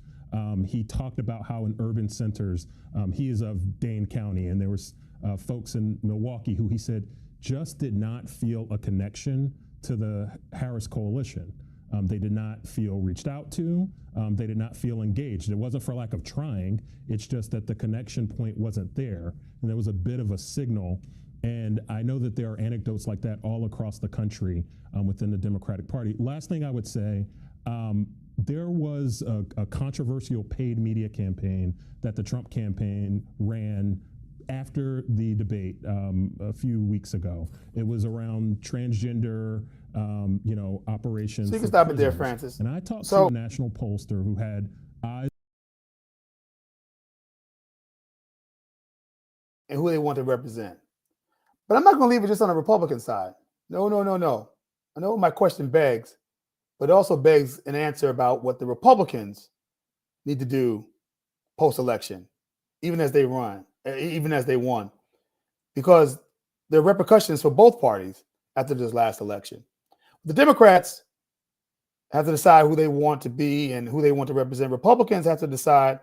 He talked about how in urban centers, he is of Dane County, and there was folks in Milwaukee who he said just did not feel a connection to the Harris coalition. They did not feel reached out to. They did not feel engaged. It wasn't for lack of trying. It's just that the connection point wasn't there. And there was a bit of a signal. And I know that there are anecdotes like that all across the country within the Democratic Party. Last thing I would say, there was a controversial paid media campaign that the Trump campaign ran after the debate a few weeks ago. It was around transgender, operations. So you can for stop it there, prisoners. Francis. And I talked So- to a national pollster who had eyes and who they want to represent. But I'm not going to leave it just on the Republican side. No. I know what my question begs, but it also begs an answer about what the Republicans need to do post-election, even as they won, because there are repercussions for both parties after this last election. The Democrats have to decide who they want to be and who they want to represent. Republicans have to decide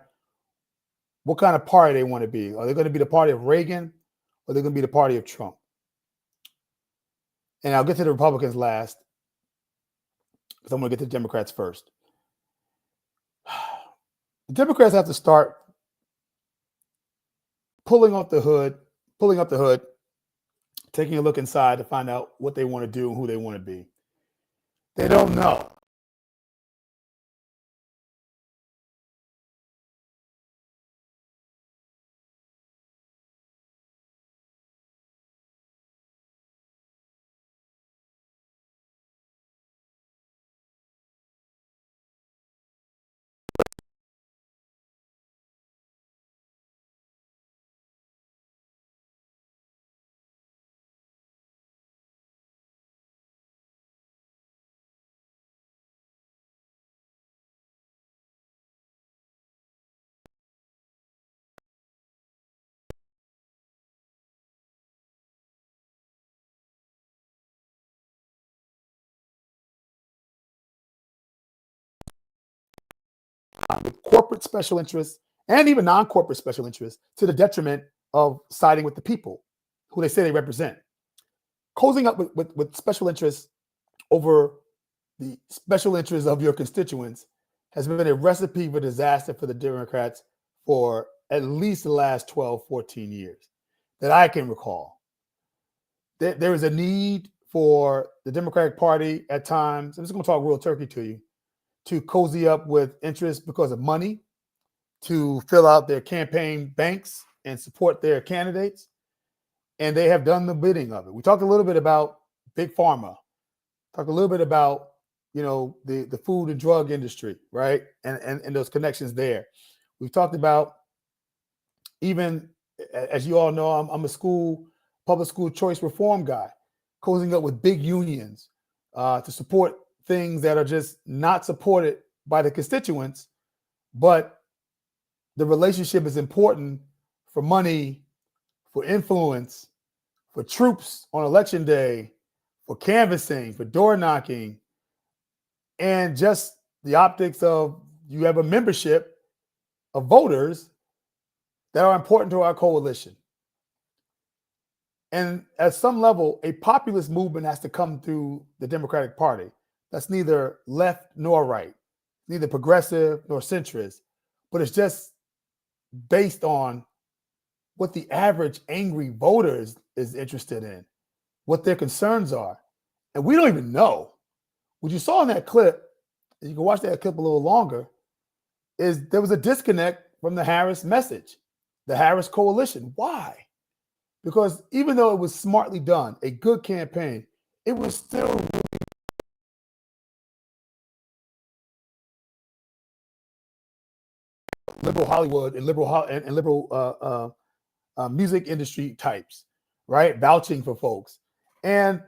what kind of party they want to be. Are they going to be the party of Reagan, or are they going to be the party of Trump? And I'll get to the Republicans last, because I'm going to get to the Democrats first. The Democrats have to start pulling up the hood, taking a look inside to find out what they want to do and who they want to be. They don't know. With corporate special interests and even non-corporate special interests to the detriment of siding with the people who they say they represent. Cozying up with special interests over the special interests of your constituents has been a recipe for disaster for the Democrats for at least the last 12, 14 years that I can recall. There is a need for the Democratic Party at times, I'm just going to talk real turkey to you, to cozy up with interest because of money, to fill out their campaign banks and support their candidates. And they have done the bidding of it. We talked a little bit about Big Pharma, talked a little bit about, the food and drug industry, right? And those connections there. We've talked about, even as you all know, I'm a public school choice reform guy, cozying up with big unions to support things that are just not supported by the constituents, but the relationship is important for money, for influence, for troops on election day, for canvassing, for door knocking, and just the optics of you have a membership of voters that are important to our coalition. And at some level, a populist movement has to come through the Democratic Party. That's neither left nor right, neither progressive nor centrist, but it's just based on what the average angry voter is interested in, what their concerns are. And we don't even know. What you saw in that clip, and you can watch that clip a little longer, is there was a disconnect from the Harris message, the Harris coalition. Why? Because even though it was smartly done, a good campaign, it was still liberal Hollywood and liberal music industry types, right? Vouching for folks, and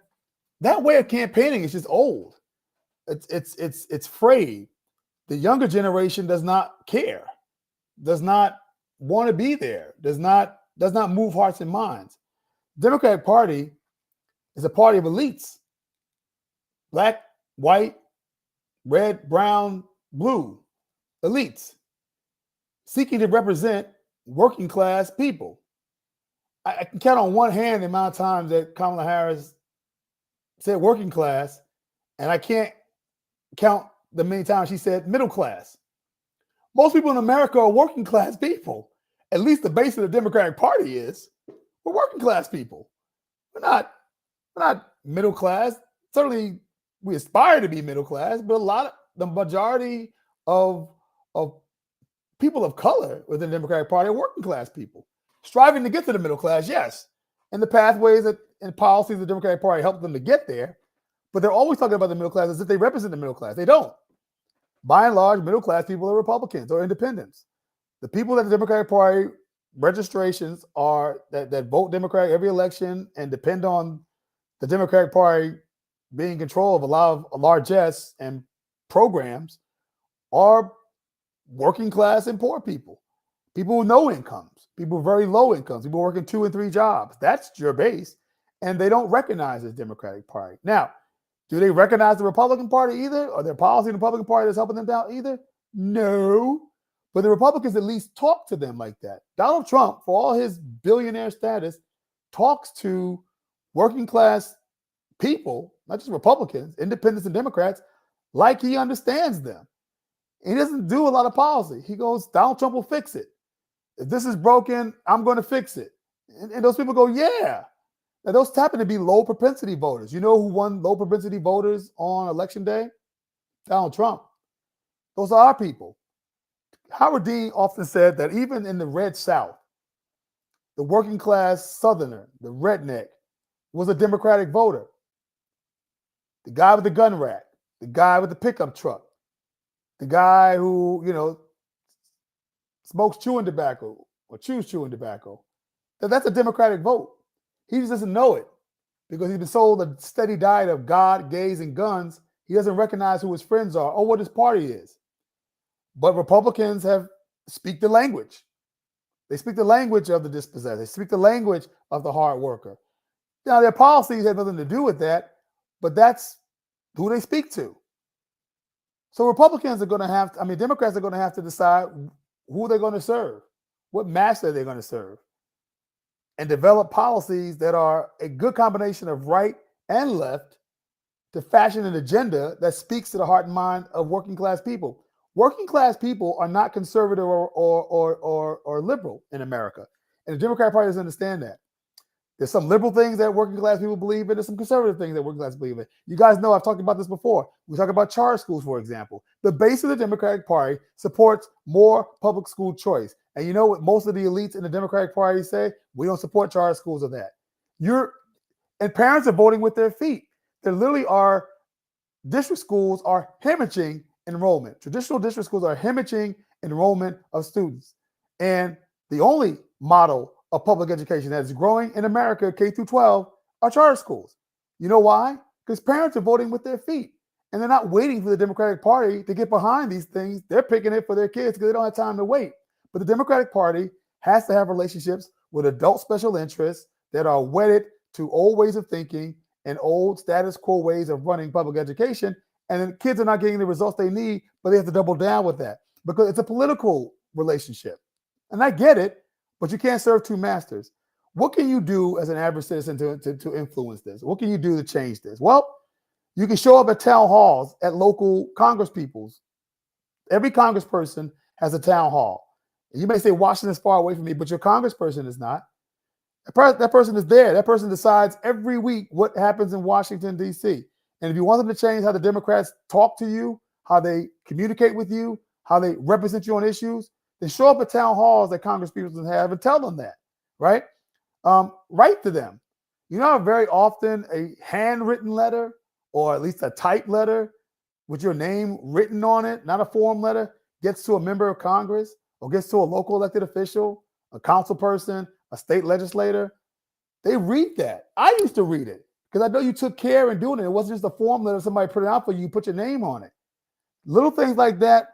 that way of campaigning is just old. It's frayed. The younger generation does not care, does not want to be there, does not move hearts and minds. Democratic Party is a party of elites, black, white, red, brown, blue, elites, seeking to represent working class people. I can count on one hand the amount of times that Kamala Harris said working class, and I can't count the many times she said middle class. Most people in America are working class people. At least the base of the Democratic Party is. We're working class people. We're not middle class. Certainly we aspire to be middle class, but the majority of people of color within the Democratic Party are working class people striving to get to the middle class, yes. And the pathways and policies of the Democratic Party help them to get there. But they're always talking about the middle class as if they represent the middle class. They don't. By and large, middle class people are Republicans or independents. The people that the Democratic Party registrations are that vote Democratic every election and depend on the Democratic Party being in control of a lot of largesse and programs are working class and poor people, people with no incomes, people with very low incomes, people working 2 and 3 jobs. That's your base. And they don't recognize the Democratic Party. Now, do they recognize the Republican Party either? Or their policy in the Republican Party that's helping them out either? No. But the Republicans at least talk to them like that. Donald Trump, for all his billionaire status, talks to working class people, not just Republicans, independents and Democrats, like he understands them. He doesn't do a lot of policy. He goes, Donald Trump will fix it. If this is broken, I'm going to fix it. And those people go, yeah. Now, those happen to be low propensity voters. You know who won low propensity voters on election day? Donald Trump. Those are our people. Howard Dean often said that even in the red South, the working class Southerner, the redneck, was a Democratic voter. The guy with the gun rack, the guy with the pickup truck, the guy who, smokes chewing tobacco or chews chewing tobacco. That's a Democratic vote. He just doesn't know it because he's been sold a steady diet of God, gays, and guns. He doesn't recognize who his friends are or what his party is. But Republicans speak the language. They speak the language of the dispossessed. They speak the language of the hard worker. Now, their policies have nothing to do with that, but that's who they speak to. So Republicans are going to have, Democrats are going to have to decide who they're going to serve, what master they're going to serve, and develop policies that are a good combination of right and left to fashion an agenda that speaks to the heart and mind of working class people. Working class people are not conservative or liberal in America. And the Democratic Party doesn't understand that. There's some liberal things that working class people believe in. There's some conservative things that working class believe in. You guys know I've talked about this before. We talk about charter schools, for example. The base of the Democratic Party supports more public school choice. And you know what most of the elites in the Democratic Party say? We don't support charter schools or that. And parents are voting with their feet. There literally are district schools are hemorrhaging enrollment. Traditional district schools are hemorrhaging enrollment of students. And the only model of public education that is growing in America, K through 12, are charter schools. You know why? Because parents are voting with their feet. And they're not waiting for the Democratic Party to get behind these things. They're picking it for their kids because they don't have time to wait. But the Democratic Party has to have relationships with adult special interests that are wedded to old ways of thinking and old status quo ways of running public education. And then kids are not getting the results they need, but they have to double down with that because it's a political relationship. And I get it, but you can't serve two masters. What can you do as an average citizen to influence this? What can you do to change this? Well, you can show up at town halls at local congresspeoples. Every congressperson has a town hall. You may say Washington's far away from me, but your congressperson is not. That person is there. That person decides every week what happens in Washington, D.C. And if you want them to change how the Democrats talk to you, how they communicate with you, how they represent you on issues, then show up at town halls that congresspeople have and tell them that, right? Write to them. You know how very often a handwritten letter or at least a typed letter with your name written on it, not a form letter, gets to a member of Congress or gets to a local elected official, a council person, a state legislator. They read that. I used to read it because I know you took care in doing it. It wasn't just a form letter somebody put it out for you, put your name on it. Little things like that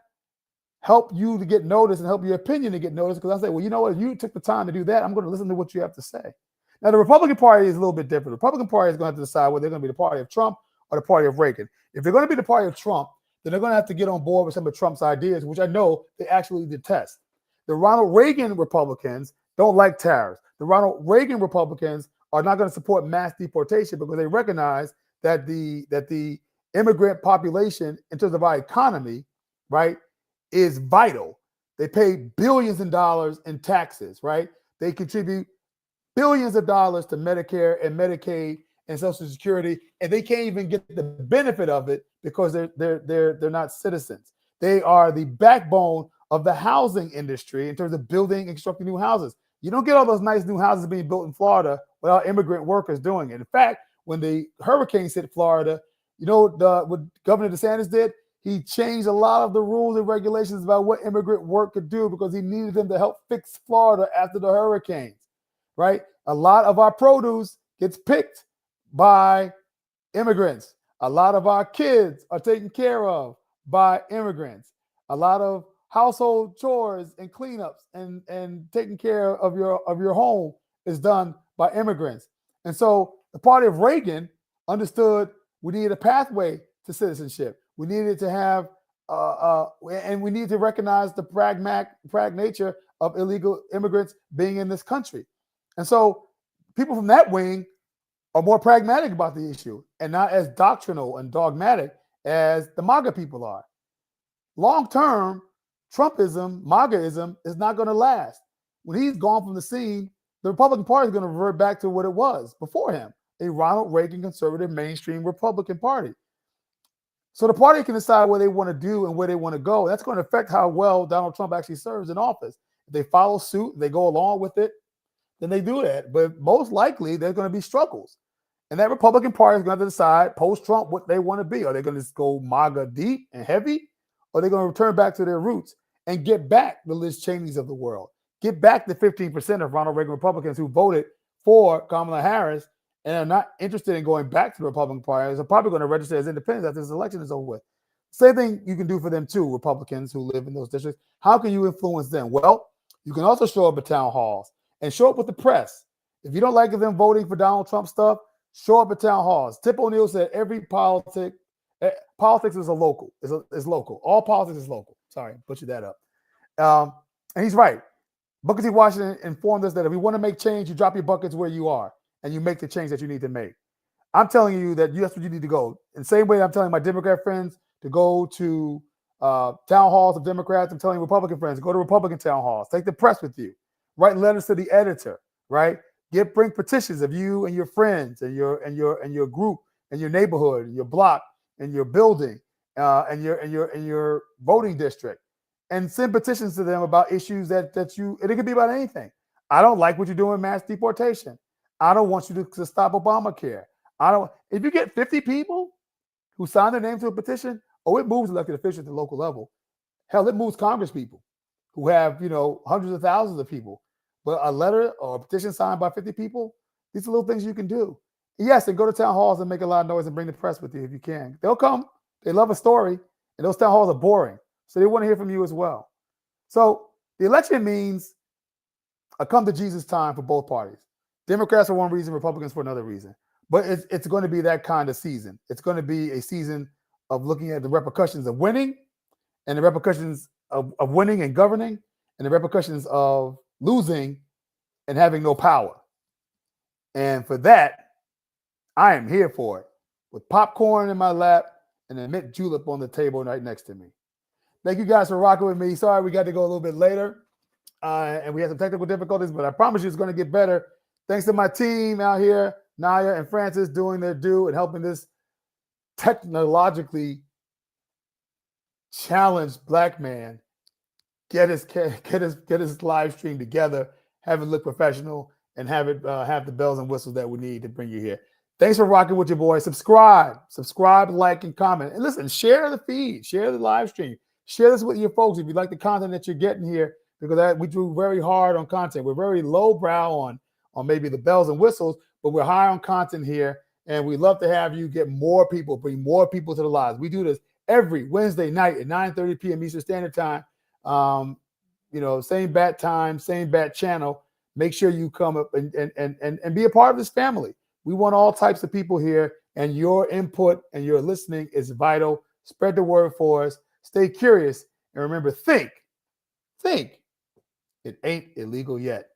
help you to get noticed and help your opinion to get noticed because I say, well, you know what? If you took the time to do that, I'm going to listen to what you have to say. Now, the Republican Party is a little bit different. The Republican Party is going to have to decide whether they're going to be the party of Trump or the party of Reagan. If they're going to be the party of Trump, then they're going to have to get on board with some of Trump's ideas, which I know they actually detest. The Ronald Reagan Republicans don't like tariffs. The Ronald Reagan Republicans are not going to support mass deportation because they recognize that the immigrant population in terms of our economy, right, is vital. They pay billions of dollars in taxes, right? They contribute billions of dollars to Medicare and Medicaid and Social Security, and they can't even get the benefit of it because they're not citizens. They are the backbone of the housing industry in terms of building and constructing new houses. You don't get all those nice new houses being built in Florida without immigrant workers doing it. In fact, when the hurricanes hit Florida, you know what Governor DeSantis did? He changed a lot of the rules and regulations about what immigrant work could do because he needed them to help fix Florida after the hurricanes, right? A lot of our produce gets picked by immigrants. A lot of our kids are taken care of by immigrants. A lot of household chores and cleanups and taking care of your home is done by immigrants. And so the party of Reagan understood we needed a pathway to citizenship. We needed to have, and we need to recognize the pragmatic nature of illegal immigrants being in this country. And so people from that wing are more pragmatic about the issue and not as doctrinal and dogmatic as the MAGA people are. Long term, Trumpism, MAGAism is not going to last. When he's gone from the scene, the Republican Party is going to revert back to what it was before him, a Ronald Reagan conservative mainstream Republican Party. So the party can decide what they want to do and where they want to go. That's going to affect how well Donald Trump actually serves in office. If they follow suit, they go along with it, then they do that. But most likely, there's going to be struggles. And that Republican Party is going to decide post-Trump what they want to be. Are they going to go MAGA deep and heavy? Or are they going to return back to their roots and get back the Liz Cheneys of the world? Get back the 15% of Ronald Reagan Republicans who voted for Kamala Harris and are not interested in going back to the Republican Party. They're probably going to register as independents after this election is over with. Same thing you can do for them too, Republicans who live in those districts. How can you influence them? Well, you can also show up at town halls and show up with the press. If you don't like them voting for Donald Trump stuff, show up at town halls. Tip O'Neill said every politics is a local. Is local. All politics is local. Sorry, butchered that up. And he's right. Booker T. Washington informed us that if we want to make change, you drop your buckets where you are and you make the change that you need to make. I'm telling you that's where you need to go. In the same way I'm telling my Democrat friends to go to town halls of Democrats, I'm telling Republican friends, go to Republican town halls. Take the press with you. Write letters to the editor, right? Bring petitions of you and your friends and your group and your neighborhood and your block and your building and your voting district, and send petitions to them about issues that you. And it could be about anything. I don't like what you're doing, mass deportation. I don't want you to stop Obamacare. If you get 50 people who sign their name to a petition, it moves elected officials at the local level. Hell, it moves Congress people who have hundreds of thousands of people. But a letter or a petition signed by 50 people, these are little things you can do. Yes, and go to town halls and make a lot of noise and bring the press with you if you can. They'll come. They love a story, and those town halls are boring. So they want to hear from you as well. So the election means a come to Jesus time for both parties. Democrats for one reason, Republicans for another reason. But it's going to be that kind of season. It's going to be a season of looking at the repercussions of winning and the repercussions of winning and governing and the repercussions of losing and having no power. And for that, I am here for it with popcorn in my lap and a mint julep on the table right next to me. Thank you guys for rocking with me. Sorry we got to go a little bit later and we had some technical difficulties, but I promise you it's going to get better. Thanks to my team out here, Naya and Francis, doing their due and helping this technologically challenged black man get his live stream together, have it look professional, and have it have the bells and whistles that we need to bring you here. Thanks for rocking with your boy. Subscribe, like, and comment. And listen, share the feed, share the live stream, share this with your folks if you like the content that you're getting here, because we do very hard on content. We're very lowbrow on maybe the bells and whistles, but we're high on content here, and we love to have you get more people, bring more people to the lives. We do this every Wednesday night at 9:30 p.m. Eastern Standard Time. Same bat time, same bat channel. Make sure you come up and be a part of this family. We want all types of people here, and your input and your listening is vital. Spread the word for us. Stay curious, and remember, think. It ain't illegal yet.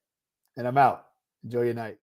And I'm out. Enjoy your night.